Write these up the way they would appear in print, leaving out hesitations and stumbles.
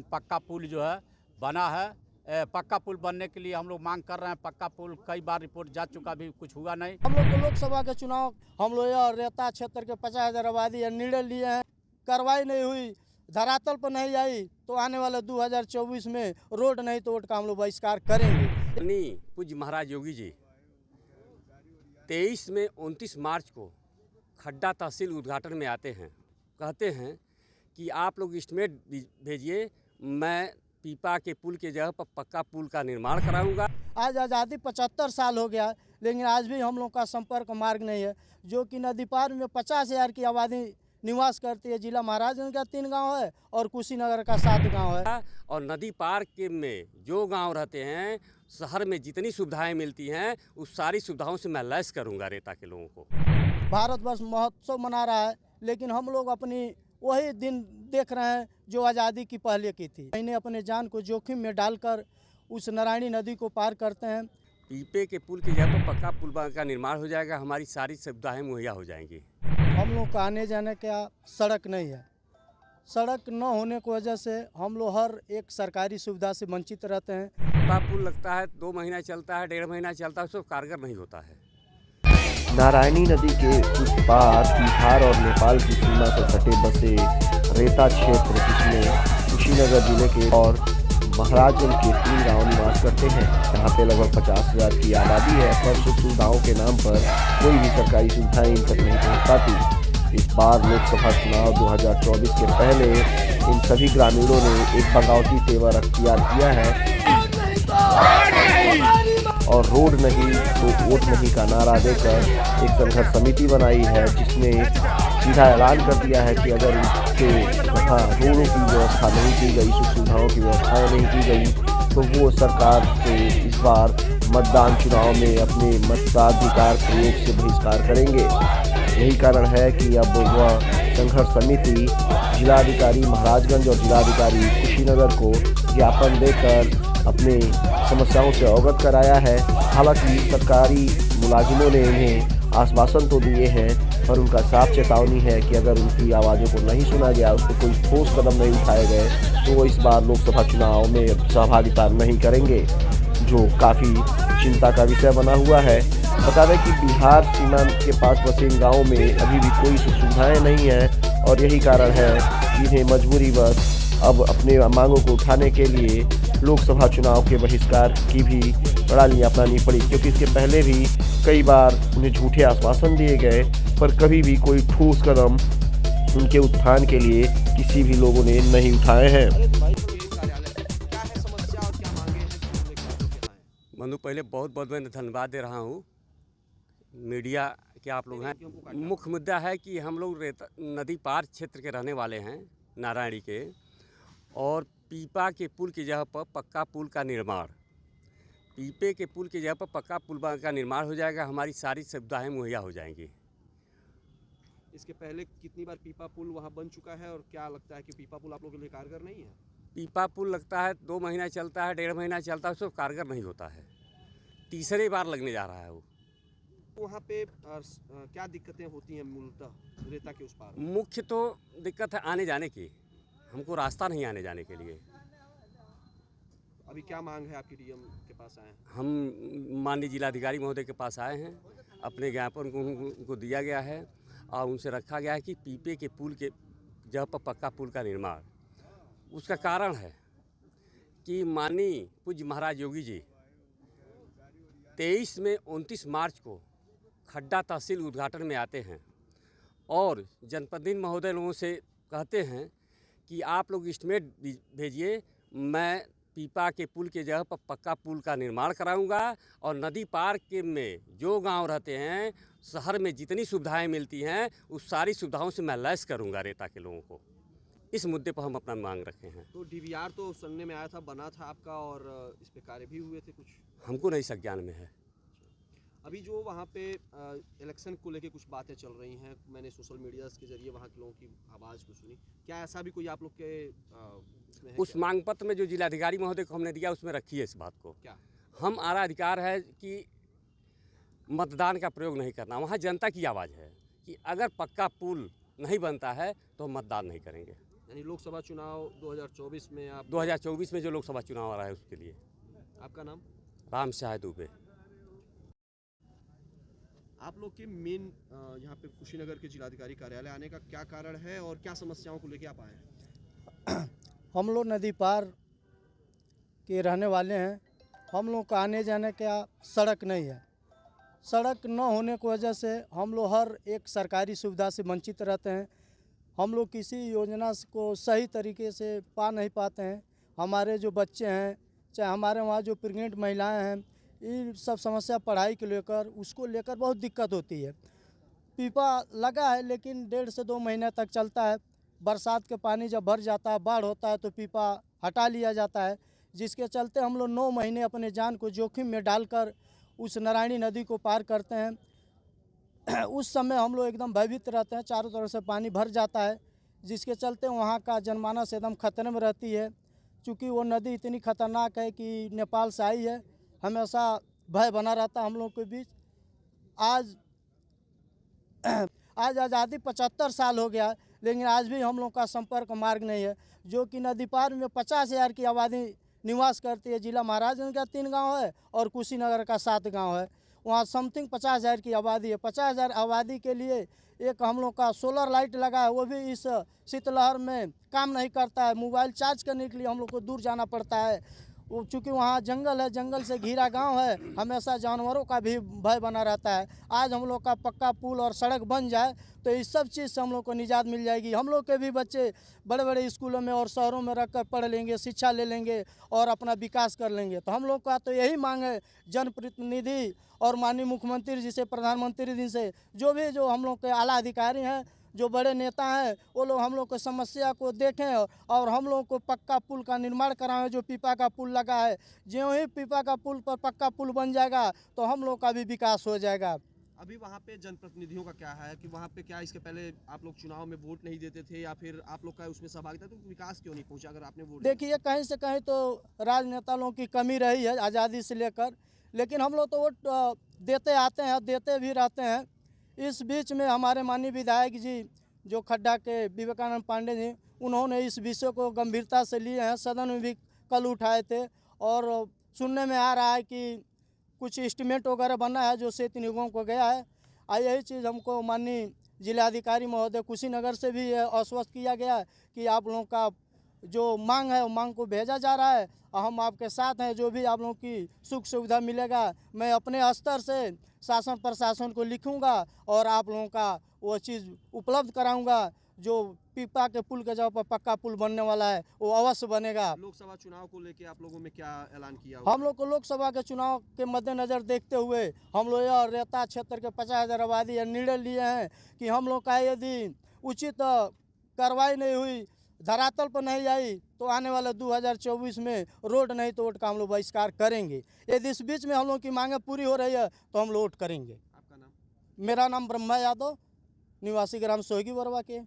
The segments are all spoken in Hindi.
पक्का पुल जो है बना है। पक्का पुल बनने के लिए हम लोग मांग कर रहे हैं। पक्का पुल कई बार रिपोर्ट जा चुका, भी कुछ हुआ नहीं। हम लोग को लोकसभा के चुनाव हम लोग यह रेता क्षेत्र के 50,000 आबादी निर्णय लिए हैं, कार्रवाई नहीं हुई, धरातल पर नहीं आई, तो आने वाले 2024 में रोड नहीं तो वोट का हम लोग बहिष्कार करेंगे। पूज्य महाराज योगी जी 23 में 29 मार्च को खड्डा तहसील उद्घाटन में आते हैं, कहते हैं कि आप लोग एस्टीमेट भेजिए, मैं पीपा के पुल के जगह पर पक्का पुल का निर्माण कराऊंगा। आज आज़ादी 75 साल हो गया, लेकिन आज भी हम लोग का संपर्क मार्ग नहीं है, जो कि नदी पार में 50,000 की आबादी निवास करती है। जिला महाराजगंज का 3 गांव है और कुशीनगर का 7 गांव है। और नदी पार के में जो गांव रहते हैं, शहर में जितनी सुविधाएं मिलती हैं, उस सारी सुविधाओं से मैं लैस करूंगा रेता के लोगों को। भारतवर्ष महोत्सव मना रहा है, लेकिन हम लोग अपनी वही दिन देख रहे हैं जो आज़ादी की पहले की थी। इन्हें अपने जान को जोखिम में डालकर उस नारायणी नदी को पार करते हैं। पीपे के पुल के जगह पर पक्का पुल का निर्माण हो जाएगा, हमारी सारी सुविधाएं मुहैया हो जाएंगी। हम लोग का आने जाने का सड़क नहीं है। सड़क न होने की वजह से हम लोग हर एक सरकारी सुविधा से वंचित रहते हैं। पक्का पुल लगता है 2 महीना चलता है, 1.5 महीना चलता है, उसको कारगर नहीं होता है। नारायणी नदी के उस पार बिहार और नेपाल की सीमा से सटे बसे रेता क्षेत्र, जिसमें कुशीनगर जिले के और महाराजगंज के 3 गांव निवास करते हैं। यहाँ पे लगभग 50,000 की आबादी है, पर सुख सुविधाओं के नाम पर कोई भी सरकारी सुविधाएं इन तक नहीं पहुँच पाती। इस बार लोकसभा चुनाव 2024 के पहले इन सभी ग्रामीणों ने एक बगावती तेवर अख्तियार किया है और रोड नहीं तो वोट नहीं का नारा देकर एक संघर्ष समिति बनाई है, जिसने सीधा ऐलान कर दिया है कि अगर उनके यहाँ रोडों की व्यवस्था नहीं की गई, सुख सुविधाओं की व्यवस्थाएं नहीं की गई, तो वो सरकार से इस बार मतदान चुनाव में अपने मताधिकार प्रयोग से बहिष्कार करेंगे। यही कारण है कि अब वह संघर्ष समिति जिलाधिकारी महाराजगंज और जिलाधिकारी कुशीनगर को ज्ञापन देकर अपने समस्याओं से अवगत कराया है। हालांकि सरकारी मुलाजिमों ने इन्हें आश्वासन तो दिए हैं, पर उनका साफ चेतावनी है कि अगर उनकी आवाज़ों को नहीं सुना गया, उस पर कोई ठोस कदम नहीं उठाए गए, तो वो इस बार लोकसभा चुनाव में सहभागिता नहीं करेंगे, जो काफ़ी चिंता का विषय बना हुआ है। बता दें कि बिहार सीमा के पास बसे इन गाँवों में अभी भी कोई सुख सुविधाएँ नहीं हैं और यही कारण है कि इन्हें मजबूरीवश अब अपने मांगों को उठाने के लिए लोकसभा चुनाव के बहिष्कार की भी प्रणाली अपनानी पड़ी, क्योंकि इसके पहले भी कई बार उन्हें झूठे आश्वासन दिए गए, पर कभी भी कोई ठोस कदम उनके उत्थान के लिए किसी भी लोगों ने नहीं उठाए हैं। बंधु, पहले बहुत बहुत मैं धन्यवाद दे रहा हूँ मीडिया के आप लोग हैं। मुख्य मुद्दा है कि हम लोग नदी पार क्षेत्र के रहने वाले हैं, नारायणी के, और पीपा के पुल की जगह पर पक्का पुल का निर्माण, पीपे के पुल की जगह पर पक्का पुल का निर्माण हो जाएगा, हमारी सारी सुविधाएं मुहैया हो जाएंगी। इसके पहले कितनी बार पीपा पुल वहां बन चुका है और क्या लगता है कि पीपा पुल आप लोगों के लिए कारगर नहीं है? पीपा पुल लगता है 2 महीना चलता है, 1.5 महीना चलता है, उसको कारगर नहीं होता है। तीसरी बार लगने जा रहा है वो। वहाँ पे क्या दिक्कतें होती हैं मूलतः रेता के उस पार? मुख्य तो दिक्कत है आने जाने की, हमको रास्ता नहीं आने जाने के लिए। अभी क्या मांग है आपकी? डीएम के पास आए हैं? हम माननीय जिलाधिकारी महोदय के पास आए हैं, अपने ज्ञापन को उनको दिया गया है और उनसे रखा गया है कि पीपे के पुल के जगह पर पक्का पुल का निर्माण। उसका कारण है कि माननीय पूज्य महाराज योगी जी 23 में 29 मार्च को खड्डा तहसील उद्घाटन में आते हैं और जनप्रतिनिधि महोदय लोगों से कहते हैं कि आप लोग एस्टीमेट भेजिए, मैं पीपा के पुल के जगह पर पक्का पुल का निर्माण कराऊंगा और नदी पार के में जो गांव रहते हैं, शहर में जितनी सुविधाएं मिलती हैं, उस सारी सुविधाओं से मैं लैस करूंगा रेता के लोगों को। इस मुद्दे पर हम अपना मांग रखे हैं। तो डीवीआर तो सुनने में आया था, बना था आपका और इस पे कार्य भी हुए थे कुछ? हमको नहीं संज्ञान में है। अभी जो वहाँ पे इलेक्शन को लेके कुछ बातें चल रही हैं, मैंने सोशल मीडिया के जरिए वहाँ के लोगों की आवाज़ को सुनी, क्या ऐसा भी कोई आप लोग के इसमें है? उस मांग पत्र में जो जिलाधिकारी महोदय को हमने दिया, उसमें रखी है इस बात को। क्या हमारा अधिकार है कि मतदान का प्रयोग नहीं करना। वहाँ जनता की आवाज़ है कि अगर पक्का पुल नहीं बनता है तो हम मतदान नहीं करेंगे। यानी लोकसभा चुनाव 2024 में आप 2024 में जो लोकसभा चुनाव आ रहा है उसके लिए। आपका नाम? राम शाह दुबे। आप लोग के मेन यहाँ पे कुशीनगर के जिलाधिकारी कार्यालय आने का क्या कारण है और क्या समस्याओं को लेके आप आए हैं? हम लोग नदी पार के रहने वाले हैं। हम लोग का आने जाने का सड़क नहीं है। सड़क न होने की वजह से हम लोग हर एक सरकारी सुविधा से वंचित रहते हैं। हम लोग किसी योजना को सही तरीके से पा नहीं पाते हैं। हमारे जो बच्चे हैं, चाहे हमारे वहाँ जो प्रेग्नेंट महिलाएं हैं, ये सब समस्या पढ़ाई को लेकर, उसको लेकर बहुत दिक्कत होती है। पीपा लगा है लेकिन 1.5 से 2 महीने तक चलता है। बरसात के पानी जब भर जाता है, बाढ़ होता है तो पीपा हटा लिया जाता है, जिसके चलते हम लोग 9 महीने अपने जान को जोखिम में डालकर उस नारायणी नदी को पार करते हैं। उस समय हम लोग एकदम भयभीत रहते हैं, चारों तरफ से पानी भर जाता है, जिसके चलते वहाँ का जनमानस एकदम खतरे में रहती है। चूँकि वो नदी इतनी खतरनाक है कि नेपाल से आई है, हमेशा भय बना रहता हम लोग के बीच। आज आज़ादी 75 साल हो गया, लेकिन आज भी हम लोग का संपर्क मार्ग नहीं है। जो कि नदी पार में 50,000 की आबादी निवास करती है। जिला महाराजगंज का 3 गांव है और कुशीनगर का 7 गांव है। वहाँ समथिंग 50,000 की आबादी है। 50,000 आबादी के लिए एक हम लोग का सोलर लाइट लगा है, वो भी इस शीतलहर में काम नहीं करता है। मोबाइल चार्ज करने के लिए हम लोग को दूर जाना पड़ता है। वो चूँकि वहाँ जंगल है, जंगल से घिरा गांव है, हमेशा जानवरों का भी भय बना रहता है। आज हम लोग का पक्का पुल और सड़क बन जाए तो इस सब चीज़ से हम लोग को निजात मिल जाएगी। हम लोग के भी बच्चे बड़े बड़े स्कूलों में और शहरों में रख कर पढ़ लेंगे, शिक्षा ले लेंगे और अपना विकास कर लेंगे। तो हम लोग का तो यही मांग है जनप्रतिनिधि और माननीय मुख्यमंत्री जी से, प्रधानमंत्री जी से, जो हम लोग के आला अधिकारी हैं, जो बड़े नेता हैं, वो लोग हम लोग को समस्या को देखें और हम लोग को पक्का पुल का निर्माण कराएं। जो पीपा का पुल लगा है, ज्यों ही पीपा का पुल पर पक्का पुल बन जाएगा तो हम लोग का भी विकास हो जाएगा। अभी वहाँ पे जनप्रतिनिधियों का क्या है कि वहाँ पे क्या इसके पहले आप लोग चुनाव में वोट नहीं देते थे या फिर आप लोग का उसमें सहभागिता, तो विकास क्यों नहीं पहुँचा अगर आपने वोट? देखिए, कहीं से कहीं तो राजनेता लोगों की कमी रही है आज़ादी से लेकर, लेकिन हम लोग तो वोट देते आते हैं, देते भी रहते हैं। इस बीच में हमारे माननीय विधायक जी जो खड्डा के विवेकानंद पांडे जी, उन्होंने इस विषय को गंभीरता से लिए हैं। सदन में भी कल उठाए थे और सुनने में आ रहा है कि कुछ एस्टीमेट वगैरह बना है जो 7 निगमों को गया है। यही चीज़ हमको माननीय जिलाधिकारी महोदय कुशीनगर से भी आश्वस्त किया गया है कि आप लोगों का जो मांग है वो मांग को भेजा जा रहा है और हम आपके साथ हैं। जो भी आप लोगों की सुख सुविधा मिलेगा, मैं अपने स्तर से शासन प्रशासन को लिखूंगा और आप लोगों का वो चीज़ उपलब्ध कराऊंगा। जो पीपा के पुल के जगह पर पक्का पुल बनने वाला है वो अवश्य बनेगा। लोकसभा चुनाव को लेके आप लोगों में क्या ऐलान किया? हम लोग को लोकसभा के चुनाव के मद्देनज़र देखते हुए हम लोग यह रेता क्षेत्र के 50,000 आबादी यह निर्णय लिए हैं कि हम लोग का यदि उचित कार्रवाई नहीं हुई, धरातल पर नहीं आई, तो आने वाले 2024 में रोड नहीं तो वोट का हम लोग बहिष्कार करेंगे। यदि इस बीच में हम लोग की मांगें पूरी हो रही है तो हम लोग वोट करेंगे। आपका नाम? मेरा नाम ब्रह्मा यादव, निवासी ग्राम सोहगी बरवा के।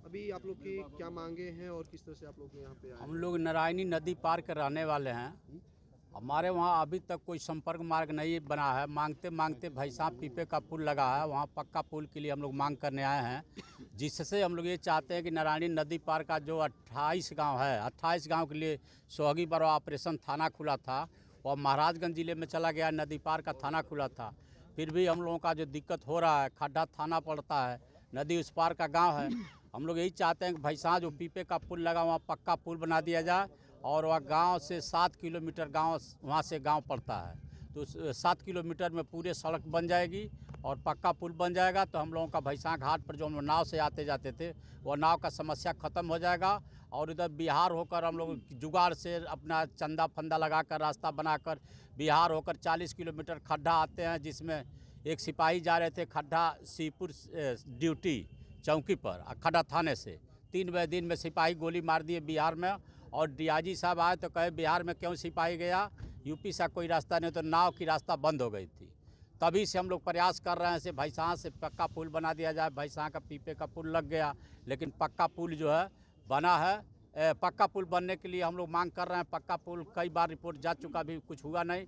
अभी आप लोग की क्या मांगे हैं और किस तरह से आप लोग यहाँ पे आए? हम लोग नारायणी नदी पार कर रहने वाले हैं। हमारे वहाँ अभी तक कोई संपर्क मार्ग नहीं बना है। मांगते मांगते भाई साहब पीपे का पुल लगा है, वहाँ पक्का पुल के लिए हम लोग मांग करने आए हैं, जिससे हम लोग ये चाहते हैं कि नारायणी नदी पार का जो 28 गांव है, 28 गांव के लिए सोहगी बरवा ऑपरेशन थाना खुला था और महाराजगंज जिले में चला गया, नदी पार का थाना खुला था। फिर भी हम लोगों का जो दिक्कत हो रहा है, खड्डा थाना पड़ता है, नदी उस पार का गाँव है। हम लोग यही चाहते हैं कि भाई साहब जो पीपे का पुल लगा वहाँ पक्का पुल बना दिया जाए और वह गांव से 7 किलोमीटर गांव वहाँ से गांव पड़ता है, तो 7 किलोमीटर में पूरे सड़क बन जाएगी और पक्का पुल बन जाएगा। तो हम लोगों का भैंसा घाट पर जो हम लोग नाव से आते जाते थे, वो नाव का समस्या ख़त्म हो जाएगा और इधर बिहार होकर हम लोग जुगाड़ से अपना चंदा फंदा लगाकर रास्ता बनाकर बिहार होकर 40 किलोमीटर खड्डा आते हैं, जिसमें एक सिपाही जा रहे थे खड्डा सीपुर ड्यूटी चौकी पर, खड्डा थाने से 3 बजे दिन में सिपाही गोली मार दिए बिहार में। और डीआईजी साहब आए तो कहे बिहार में क्यों सिपाही गया, यूपी से कोई रास्ता नहीं, तो नाव की रास्ता बंद हो गई थी। तभी से हम लोग प्रयास कर रहे हैं से भैंसा से पक्का पुल बना दिया जाए। भैंसा का पीपे का पुल लग गया, लेकिन पक्का पुल जो है बना है। पक्का पुल बनने के लिए हम लोग मांग कर रहे हैं। पक्का पुल कई बार रिपोर्ट जा चुका, भी कुछ हुआ नहीं।